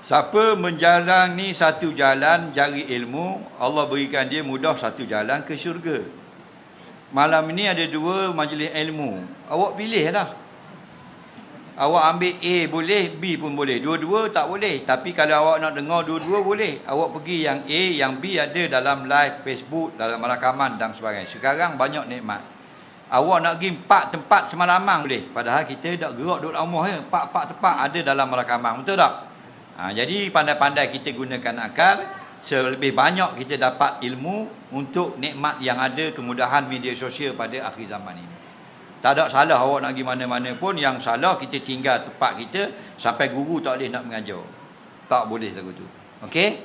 Siapa menjarang ni satu jalan cari ilmu, Allah berikan dia mudah satu jalan ke syurga. Malam ni ada dua majlis ilmu. Awak pilih lah. Awak ambil A boleh, B pun boleh. Dua-dua tak boleh. Tapi kalau awak nak dengar dua-dua boleh. Awak pergi yang A, yang B ada dalam live Facebook, dalam rakaman dan sebagainya. Sekarang banyak nikmat. Awak nak pergi 4 tempat semalaman boleh. Padahal kita tak gerak duduk rumah je. 4 tempat ada dalam rakaman. Betul tak? Jadi pandai-pandai kita gunakan akal. Selebih banyak kita dapat ilmu untuk nikmat yang ada, kemudahan media sosial pada akhir zaman ini. Tak ada salah awak nak pergi mana-mana pun. Yang salah kita tinggal tempat kita sampai guru tak boleh nak mengajar. Tak boleh lagu tu. Okey?